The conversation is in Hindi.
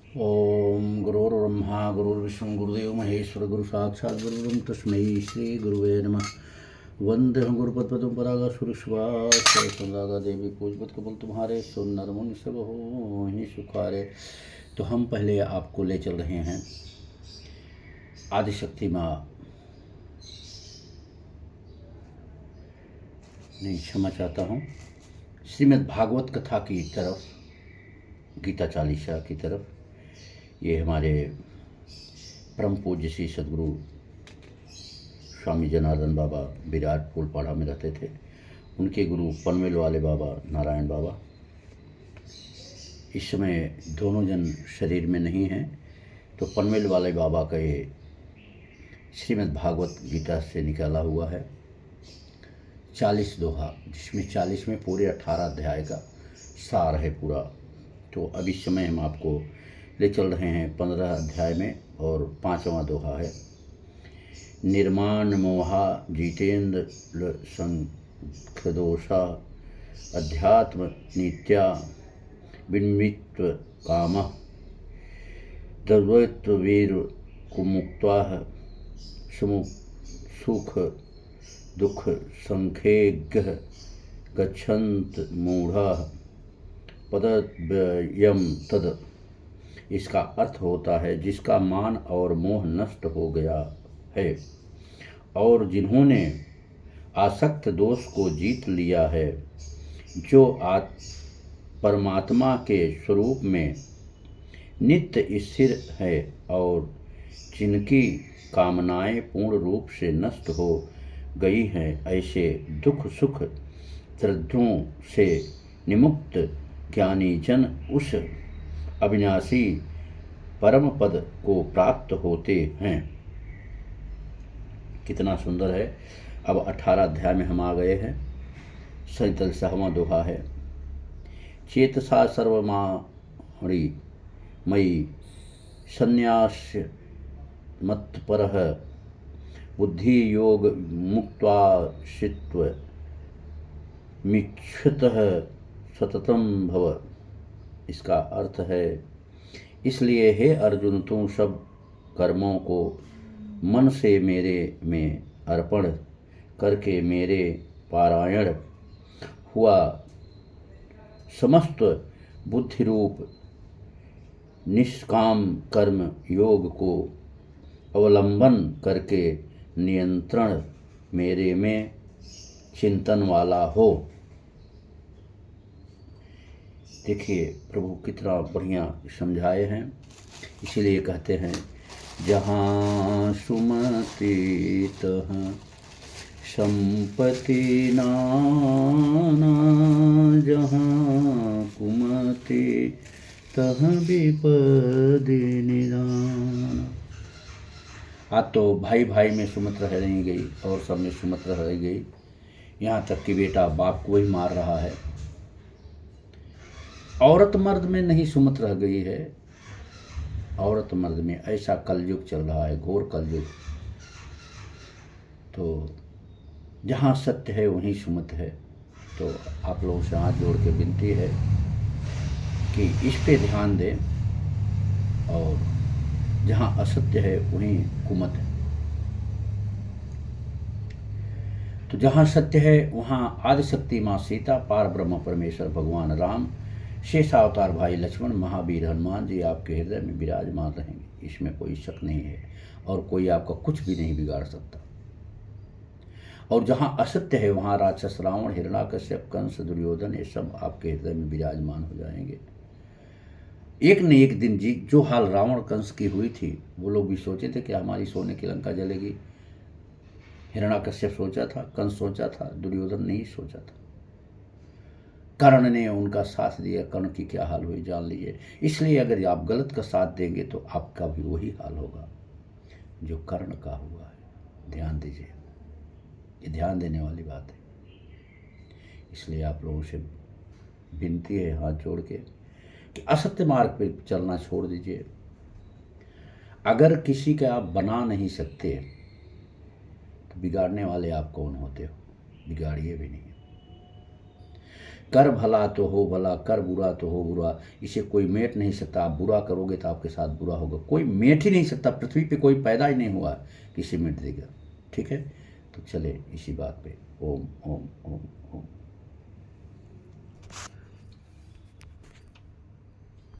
ओम गुरुर्ब्रह्मा गुरुर्विष्णु गुरुदेव महेश्वर गुरु साक्षात् गुरुर्ब्रह्म तस्मै श्री गुरुवे नमः। वंदे हम गुरुपद्म परागा सुरश्वास संगागा देवी पूजपत कबल तुम्हारे सुनर मुनि सब हो ही सुखारे। तो हम पहले आपको ले चल रहे हैं आदिशक्ति माँ, नहीं क्षमा चाहता हूँ, श्रीमद् भागवत कथा की तरफ, गीता चालीसा की तरफ। ये हमारे परम पूज्य श्री सदगुरु स्वामी जनार्दन बाबा विराट फूलपाड़ा में रहते थे। उनके गुरु पनवेल वाले बाबा नारायण बाबा इस समय दोनों जन शरीर में नहीं हैं। तो पनवेल वाले बाबा का ये श्रीमद् भागवत गीता से निकाला हुआ है 40 दोहा, जिसमें 40 में पूरे 18 अध्याय का सार है पूरा। तो अब इस समय हम आपको ले चल रहे हैं 15 अध्याय में और 5वां दोहा है। निर्माण मोहा जितेंद्र संख्यदोषा अध्यात्म नित्या विन्मित्व काम द्वैत्व वीर कुमुक्ता सुख दुख संखेग्य गच्छन्त मूढ़ा पदव्ययम तद। इसका अर्थ होता है जिसका मान और मोह नष्ट हो गया है और जिन्होंने आसक्त दोष को जीत लिया है, जो परमात्मा के स्वरूप में नित्य स्थिर है और जिनकी कामनाएं पूर्ण रूप से नष्ट हो गई हैं, ऐसे दुख सुख त्रिद्वों से निमुक्त ज्ञानी जन उस अविनाशी परम पद को प्राप्त होते हैं। कितना सुंदर है। अब 18 अध्याय में हम आ गए हैं। 47वां दोहा है। चेतसा सर्वमाणि मयि संन्यास मत्परः बुद्धि योग मुक्त्वा मिच्छतः सततम भव। इसका अर्थ है, इसलिए हे अर्जुन, तुम सब कर्मों को मन से मेरे में अर्पण करके मेरे पारायण हुआ समस्त बुद्धि रूप निष्काम कर्म योग को अवलंबन करके नियंत्रण मेरे में चिंतन वाला हो। देखिए प्रभु कितना बढ़िया समझाए हैं। इसीलिए कहते हैं, जहाँ सुमति तहाँ संपत्ति नाना, जहाँ कुमति तहाँ विपदि निदान। आज तो भाई भाई में सुमत रह नहीं गई और सब में सुमत रह गई। यहाँ तक कि बेटा बाप को ही मार रहा है। औरत मर्द में नहीं सुमत रह गई है, औरत मर्द में। ऐसा कलयुग चल रहा है, घोर कलयुग। तो जहाँ सत्य है वहीं सुमत है। तो आप लोगों से हाथ जोड़ के विनती है कि इस पे ध्यान दें, और जहाँ असत्य है वहीं कुमत है। तो जहाँ सत्य है वहाँ आदिशक्ति माँ सीता, पार ब्रह्म परमेश्वर भगवान राम, शेषावतार भाई लक्ष्मण, महावीर हनुमान जी आपके हृदय में विराजमान रहेंगे। इसमें कोई शक नहीं है और कोई आपका कुछ भी नहीं बिगाड़ सकता। और जहाँ असत्य है वहाँ राक्षस रावण, हिरण्याकश्यप, कंस, दुर्योधन, ये सब आपके हृदय में विराजमान हो जाएंगे। एक न एक दिन जी जो हाल रावण कंस की हुई थी, वो लोग भी सोचे थे कि हमारी सोने की लंका जलेगी। हिरण्याकश्यप सोचा था, कंस सोचा था, दुर्योधन नहीं सोचा था। कर्ण ने उनका साथ दिया, कर्ण की क्या हाल हुई जान लीजिए। इसलिए अगर आप गलत का साथ देंगे तो आपका भी वही हाल होगा जो कर्ण का हुआ है। ध्यान दीजिए, ये ध्यान देने वाली बात है। इसलिए आप लोगों से विनती है हाथ जोड़ के कि असत्य मार्ग पे चलना छोड़ दीजिए। अगर किसी का आप बना नहीं सकते तो बिगाड़ने वाले आप कौन होते हो? बिगाड़िए भी नहीं। कर भला तो हो भला, कर बुरा तो हो बुरा, इसे कोई मेट नहीं सकता। आप बुरा करोगे तो आपके साथ बुरा होगा। कोई मेट ही नहीं सकता, पृथ्वी पे कोई पैदा ही नहीं हुआ किसी मेट देगा। ठीक है, तो चले इसी बात पे। ओम ओम ओम ओम।